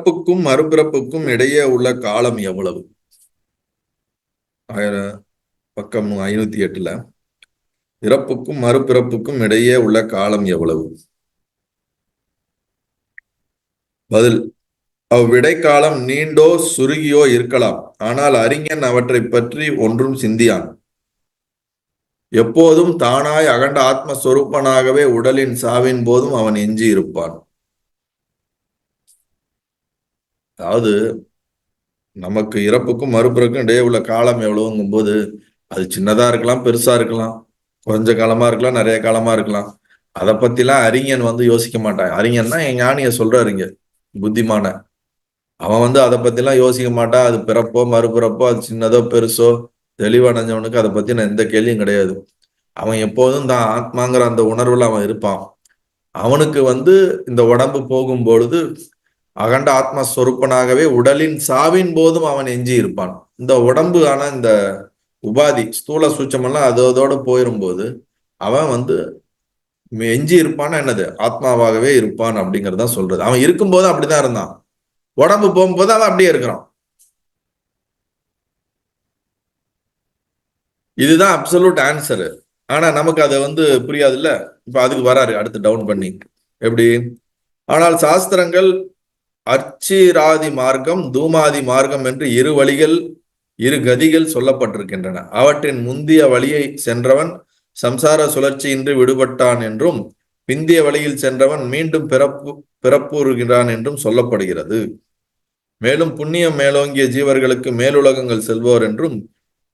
இறப்புக்கும் மறுபிறப்புக்கும் இடையே உள்ள காலம் எவ்வளவு? பக்கம் 508. இறப்புக்கும் மறுபிறப்புக்கும் இடையே உள்ள காலம் எவ்வளவு? பதில்: அவ்விடைக்காலம் நீண்டோ சுருகியோ இருக்கலாம். ஆனால் அறிஞன் அவற்றை பற்றி ஒன்றும் சிந்தியான். எப்போதும் தானாய் அகண்ட ஆத்மஸ்வரூபனாகவே உடலின் சாவின் போதும் அவன் எஞ்சி இருப்பான். அதாவது நமக்கு இறப்புக்கும் மறுபிறப்புக்கும் இடையே உள்ள காலம் எவ்வளவுங்கும் போது அது சின்னதா இருக்கலாம், பெருசா இருக்கலாம், கொஞ்ச காலமா இருக்கலாம், நிறைய காலமா இருக்கலாம். அதை பத்திலாம் அறிஞன் யோசிக்க மாட்டான். அறிஞன்னா என் ஞானிய சொல்றாருங்க, புத்திமான. அவன் அதை பத்திலாம் யோசிக்க மாட்டான். அது பிறப்போ மறுபிறப்போ, அது சின்னதோ பெருசோ, தெளிவடைஞ்சவனுக்கு அதை பத்தின எந்த கேள்வியும் கிடையாது. அவன் எப்போதும் தான் ஆத்மாங்கிற அந்த உணர்வுல அவன் இருப்பான். அவனுக்கு இந்த உடம்பு போகும் பொழுது அகண்ட ஆத்மஸ்வரூப்பனாகவே உடலின் சாவின் போதும் அவன் எஞ்சி இருப்பான். இந்த உடம்பு ஆனா இந்த உபாதி ஸ்தூல சூட்சமெல்லாம் அதோட போயிரும் போது அவன் எஞ்சி இருப்பான்னா என்னது? ஆத்மாவாகவே இருப்பான் அப்படிங்கறத சொல்றது. அவன் இருக்கும்போது அப்படிதான் இருந்தான். உடம்பு போகும்போது அவன் அப்படியே இருக்கிறான். இதுதான் அப்சல்யூட் ஆன்சரு. ஆனா நமக்கு அதை புரியாது இல்ல. இப்ப அதுக்கு வராரு அடுத்து டவுன் பண்ணி. எப்படி? ஆனால் சாஸ்திரங்கள் அர்ச்சிராதி மார்க்கம், தூமாதி மார்க்கம் என்று இரு வழிகள், இரு கதிகள் சொல்லப்பட்டிருக்கின்றன. அவற்றின் முந்திய வழியை சென்றவன் சம்சார சுழற்சியின்றி விடுபட்டான் என்றும், பிந்திய வழியில் சென்றவன் மீண்டும் பிறப்புறுகிறான் என்றும் சொல்லப்படுகிறது. மேலும் புண்ணியம் மேலோங்கிய ஜீவர்களுக்கு மேலுலகங்கள் செல்வோர் என்றும்,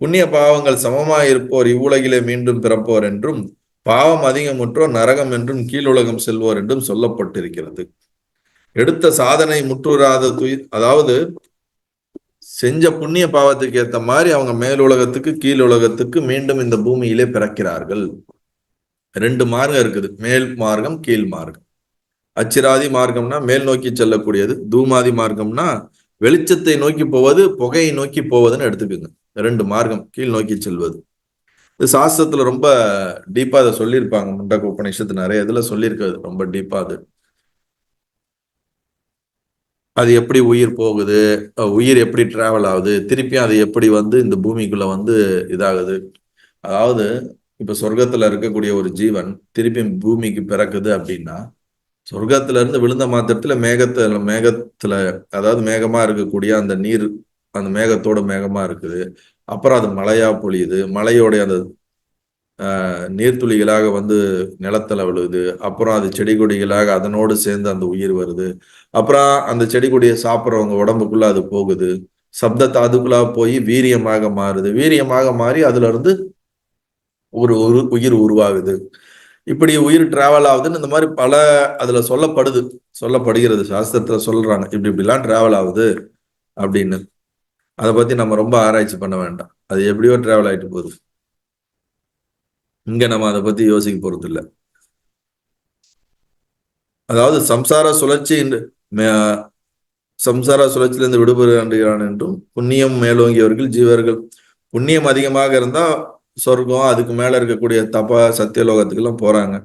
புண்ணிய பாவங்கள் சமமாயிருப்போர் இவ்வுலகிலே மீண்டும் பிறப்போர் என்றும், பாவம் அதிகமுற்றோர் நரகம் என்றும் கீழுலகம் செல்வோர் என்றும் சொல்லப்பட்டிருக்கிறது. எடுத்த சாதனை முற்றுறாத அதாவது செஞ்ச புண்ணிய பாவத்துக்கு ஏத்த மாதிரி அவங்க மேலுலகத்துக்கு கீழ் உலகத்துக்கு மீண்டும் இந்த பூமியிலே பிறக்கிறார்கள். 2 மார்க்கம் இருக்குது, மேல் மார்க்கம், கீழ் மார்க்கம். அச்சிராதி மார்க்கம்னா மேல் நோக்கி செல்லக்கூடியது, தூமாதி மார்க்கம்னா வெளிச்சத்தை நோக்கி போவது, புகையை நோக்கி போவதுன்னு எடுத்துக்குங்க. 2 மார்க்கம், கீழ் நோக்கி செல்வது. இது சாஸ்திரத்துல ரொம்ப டீப்பா அதை சொல்லியிருப்பாங்க. முண்டக உபநிஷத்து நிறைய இதுல சொல்லியிருக்காது, ரொம்ப டீப்பா. அது எப்படி உயிர் போகுது, உயிர் எப்படி டிராவல் ஆகுது, திருப்பியும் அது எப்படி இந்த பூமிக்குள்ள இதாகுது. அதாவது இப்ப சொர்க்கத்துல இருக்கக்கூடிய ஒரு ஜீவன் திருப்பியும் பூமிக்கு பிறக்குது அப்படின்னா, சொர்க்கத்துல இருந்து விழுந்த மாத்திரத்துல மேகத்துல அதாவது மேகமா இருக்கக்கூடிய அந்த நீர் அந்த மேகத்தோட மேகமா இருக்குது. அப்புறம் அது மழையா பொழியுது. மழையோடைய அந்த நீர்த்துளிகளாக நிலத்துல விழுது. அப்புறம் அது செடி கொடிகளாக அதனோடு சேர்ந்து அந்த உயிர் வருது. அப்புறம் அந்த செடி கொடியை சாப்பிட்றவங்க உடம்புக்குள்ள அது போகுது. சப்த தாதுக்குள்ளா போய் வீரியமாக மாறுது. வீரியமாக மாறி அதுல இருந்து ஒரு உயிர் உருவாகுது. இப்படி உயிர் டிராவல் ஆகுதுன்னு இந்த மாதிரி பல அதுல சொல்லப்படுகிறது. சாஸ்திரத்துல சொல்றாங்க இப்படிலாம் டிராவல் ஆகுது அப்படின்னு. அதை பத்தி நம்ம ரொம்ப ஆராய்ச்சி பண்ண வேண்டாம். அது எப்படியோ டிராவல் ஆயிட்டு போகுது. இங்க நம்ம அதை பத்தி யோசிக்க போறது இல்லை. அதாவது சம்சார சுழற்சியிலிருந்து விடுபடுகிறான் என்றும், புண்ணியம் மேலோங்கியவர்கள் ஜீவர்கள் புண்ணியம் அதிகமாக இருந்தா சொர்க்கம், அதுக்கு மேல இருக்கக்கூடிய தப சத்தியலோகத்துக்கு எல்லாம் போறாங்க.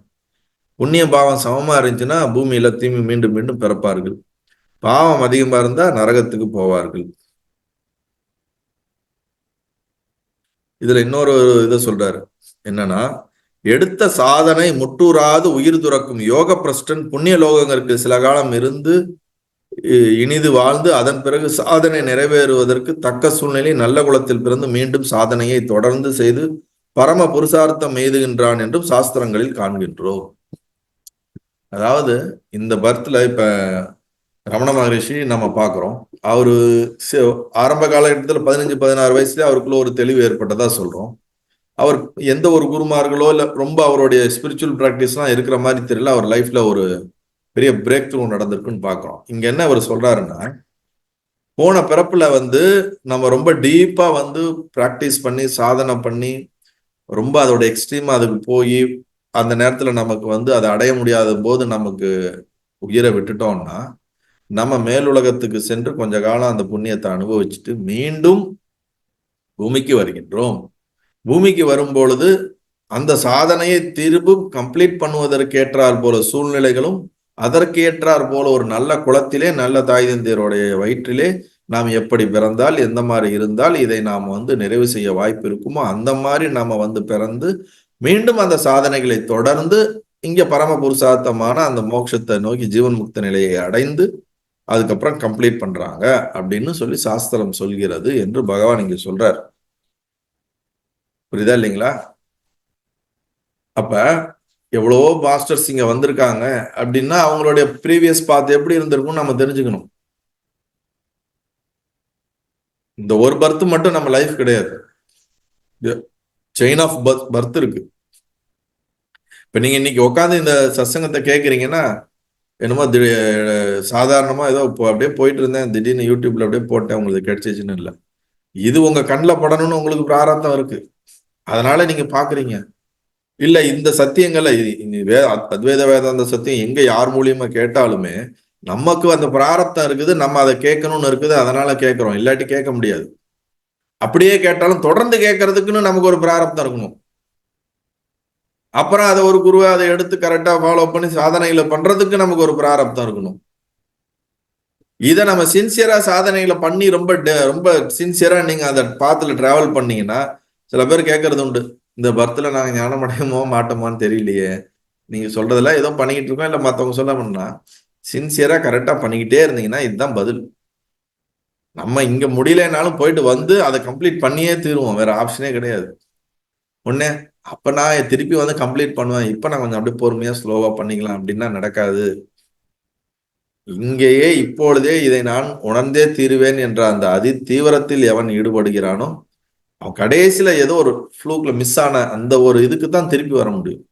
புண்ணியம் பாவம் சமமா இருந்துச்சுன்னா பூமியில தீமை மீண்டும் மீண்டும் பிறப்பார்கள். பாவம் அதிகமா இருந்தா நரகத்துக்கு போவார்கள். இதுல இன்னொரு இதை சொல்றாரு, என்னன்னா எடுத்த சாதனை முற்றூராது உயிர் துறக்கும் யோக பிரஷ்டன் புண்ணிய லோகங்களுக்கு சில காலம் இருந்து இனிது வாழ்ந்து அதன் பிறகு சாதனை நிறைவேறுவதற்கு தக்க சூழ்நிலை நல்ல குலத்தில் பிறந்து மீண்டும் சாதனையை தொடர்ந்து செய்து பரம புருஷார்த்தம் எய்துகின்றான் என்றும் சாஸ்திரங்களில் காண்கின்றோம். அதாவது இந்த பர்த்ல இப்ப ரமண மகரிஷி நம்ம பாக்குறோம். அவரு ஆரம்ப காலகட்டத்தில் 15-16 வயசுல அவருக்குள்ள ஒரு தெளிவு ஏற்பட்டதா சொல்றோம். அவர் எந்த ஒரு குருமார்களோ இல்ல ரொம்ப அவருடைய ஸ்பிரிச்சுவல் பிராக்டிஸ்லாம் இருக்கிற மாதிரி தெரியல. அவர் லைஃப்ல ஒரு பெரிய பிரேக் த்ரூ நடந்திருக்குன்னு பாக்குறோம். இங்க என்ன அவர் சொல்றாருன்னா, போன பிறப்புல நம்ம ரொம்ப டீப்பா பிராக்டிஸ் பண்ணி சாதனை பண்ணி ரொம்ப அதோட எக்ஸ்ட்ரீமா அதுக்கு போய் அந்த நேரத்துல நமக்கு அதை அடைய முடியாத போது நமக்கு உயிரை விட்டுட்டோம்னா, நம்ம மேலுலகத்துக்கு சென்று கொஞ்ச காலம் அந்த புண்ணியத்தை அனுபவிச்சுட்டு மீண்டும் பூமிக்கு வருகின்றோம். பூமிக்கு வரும் பொழுது அந்த சாதனையை திரும்பும் கம்ப்ளீட் பண்ணுவதற்கு ஏற்றால் போல சூழ்நிலைகளும் அதற்கு ஏற்றார் போல ஒரு நல்ல குலத்திலே நல்ல தாய் தந்தையருடைய வயிற்றிலே நாம் எப்படி பிறந்தால் எந்த மாதிரி இருந்தால் இதை நாம் நிறைவு செய்ய வாய்ப்பு இருக்குமோ அந்த மாதிரி நாம பிறந்து மீண்டும் அந்த சாதனைகளை தொடர்ந்து இங்க பரம புருஷார்த்தமான அந்த மோட்சத்தை நோக்கி ஜீவன் முக்த நிலையை அடைந்து அதுக்கப்புறம் கம்ப்ளீட் பண்றாங்க அப்படின்னு சொல்லி சாஸ்திரம் சொல்கிறது என்று பகவான் இங்க சொல்றார். புரியுதா இல்லைங்களா? அப்ப எவ்வளவோ மாஸ்டர்ஸ் இங்க வந்திருக்காங்க அப்படின்னா அவங்களுடைய ப்ரீவியஸ் பாத் எப்படி இருந்திருக்கும் நம்ம தெரிஞ்சுக்கணும். இந்த ஒரு பர்த் மட்டும் நம்ம லைஃப் கிடையாது, செயின் ஆஃப் பர்த் இருக்கு. இப்ப நீங்க இன்னைக்கு உட்காந்து இந்த சத்சங்கத்தை கேட்குறீங்கன்னா என்னமோ சாதாரணமா ஏதோ அப்படியே போயிட்டு இருந்தேன், திடீர்னு யூடியூப்ல அப்படியே போட்டேன் உங்களுக்கு கிடைச்சிச்சுன்னு இல்லை. இது உங்க கண்ணில் படணும்னு உங்களுக்கு பிராரத்தம் இருக்கு, அதனால நீங்க பாக்குறீங்க. இல்ல இந்த சத்தியங்கள்ல அத்வைத வேதாந்த சத்தியம் எங்க யார் மூலியமா கேட்டாலுமே நமக்கு அந்த பிராரத்தம் இருக்குது, நம்ம அதை கேட்கணும்னு இருக்குது, அதனால கேட்கிறோம், இல்லாட்டி கேட்க முடியாது. அப்படியே கேட்டாலும் தொடர்ந்து கேட்கறதுக்குன்னு நமக்கு ஒரு பிராரப்தம் இருக்கணும். அப்புறம் அதை ஒரு குருவை அதை எடுத்து கரெக்டா ஃபாலோ பண்ணி சாதனைகளை பண்றதுக்கு நமக்கு ஒரு பிராரப்தம் இருக்கணும். இதை நம்ம சின்சியரா சாதனைகளை பண்ணி ரொம்ப ரொம்ப சின்சியரா நீங்க அந்த பாத்துல டிராவல் பண்ணீங்கன்னா, சில பேர் கேட்கறது உண்டு, இந்த பர்த்ல நாங்க ஞானம் அடையுமோ மாட்டோமான்னு தெரியலையே, நீங்க சொல்றதெல்லாம் ஏதோ பண்ணிக்கிட்டு இருக்கோம், இல்ல மத்தவங்க சொன்னா சின்சியரா கரெக்டா பண்ணிக்கிட்டே இருந்தீங்கன்னா இதுதான் பதில். நம்ம இங்க முடியலனாலும் போயிட்டு அதை கம்ப்ளீட் பண்ணியே தீருவோம், வேற ஆப்ஷனே கிடையாது. ஒண்ணு அப்ப நான் திருப்பி கம்ப்ளீட் பண்ணுவேன், இப்ப நான் கொஞ்சம் அப்படியே பொறுமையா ஸ்லோவா பண்ணிக்கலாம் அப்படின்னா நடக்காது. இங்கேயே இப்பொழுதே இதை நான் உணர்ந்தே தீருவேன் என்ற அந்த அதி தீவிரத்தில் எவன் ஈடுபடுகிறானோ அவன் கடைசியில ஏதோ ஒரு ஃப்ளூக்ல மிஸ் ஆன அந்த ஒரு இதுக்கு தான் திருப்பி வர முடியும்.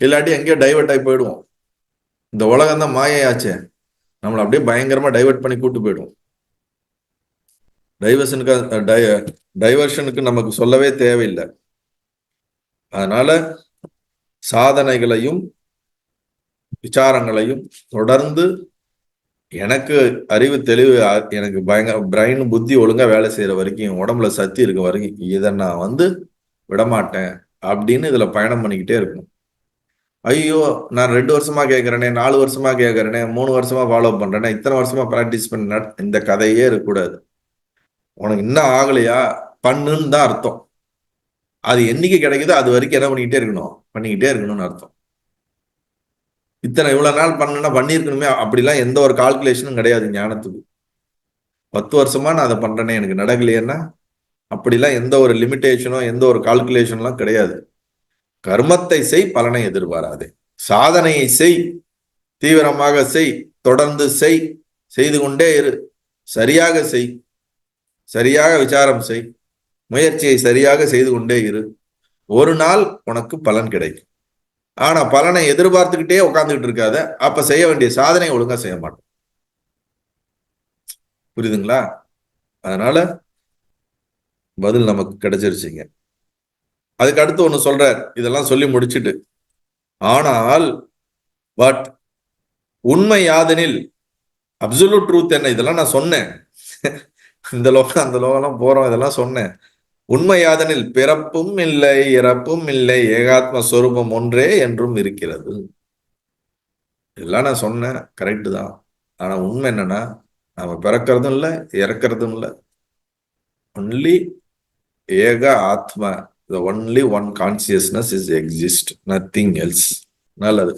இல்லாட்டி எங்கேயோ டைவர்ட் ஆகி போயிடுவோம். இந்த உலகம் தான் மாயையாச்சே, நம்மளை அப்படியே பயங்கரமா டைவர்ட் பண்ணி கூட்டு போயிடும். டைவர்ஷனுக்கு நமக்கு சொல்லவே தேவையில்லை. அதனால சாதனைகளையும் விசாரங்களையும் தொடர்ந்து எனக்கு அறிவு தெளிவு, எனக்கு பயங்கர பிரெயின் புத்தி ஒழுங்கா வேலை செய்யற வரைக்கும், உடம்புல சக்தி இருக்க வரைக்கும் இதை நான் விடமாட்டேன் அப்படின்னு இதுல பயணம் பண்ணிக்கிட்டே இருக்கணும். ஐயோ நான் 2 வருஷமா கேட்கறேனே, 4 வருஷமா கேட்கறேனே, 3 வருஷமா ஃபாலோ பண்றேனே, இத்தனை வருஷமா பிராக்டிஸ் பண்ண, இந்த கதையே இருக்கக்கூடாது. உனக்கு இன்னும் ஆகலையா, பண்ணுன்னு தான் அர்த்தம். அது என்னைக்கு கிடைக்குதோ அது வரைக்கும் என்ன பண்ணிக்கிட்டே இருக்கணும்னு அர்த்தம். இவ்வளவு நாள் பண்ணுனா பண்ணிருக்கணுமே அப்படிலாம் எந்த ஒரு கால்குலேஷனும் கிடையாது ஞானத்துக்கு. 10 வருஷமா நான் அதை பண்றேனே எனக்கு நடக்கலையேன்னா அப்படிலாம் எந்த ஒரு லிமிட்டேஷனோ எந்த ஒரு கால்குலேஷன்லாம் கிடையாது. கர்மத்தை செய், பலனை எதிர்பாராதே. சாதனையை செய், தீவிரமாக செய், தொடர்ந்து செய், செய்து கொண்டே இரு, சரியாக செய், சரியாக விசாரம் செய், முயற்சியை சரியாக செய்து கொண்டே இரு. ஒரு நாள் உனக்கு பலன் கிடைக்கும். ஆனா பலனை எதிர்பார்த்துக்கிட்டே உட்காந்துக்கிட்டு இருக்காத, அப்ப செய்ய வேண்டிய சாதனை ஒழுங்கா செய்ய மாட்டோம். புரியுதுங்களா? அதனால பதில் நமக்கு கிடைச்சிருச்சுங்க. அதுக்கு அடுத்து ஒண்ணு சொல்றார், இதெல்லாம் சொல்லி முடிச்சுட்டு, ஆனால் பட் உண்மை யாதெனில், அப்சல்யூட் ட்ரூத் என்ன, இதெல்லாம் நான் சொன்னேன், இந்த லோகம் அந்த லோகம் போறோம், இதெல்லாம் சொன்னேன். உண்மை யாதெனில் பிறப்பும் இல்லை இறப்பும் இல்லை, ஏகாத்ம ஸ்வரூபம் ஒன்றே என்றும் இருக்கிறது. இதெல்லாம் நான் சொன்னேன், கரெக்டு தான். ஆனா உண்மை என்னன்னா, நம்ம பிறக்கிறதும் இல்லை இறக்கிறதும் இல்லை. ஒன்லி ஏக ஆத்மா, the only one consciousness is exist, nothing else. நல்லது.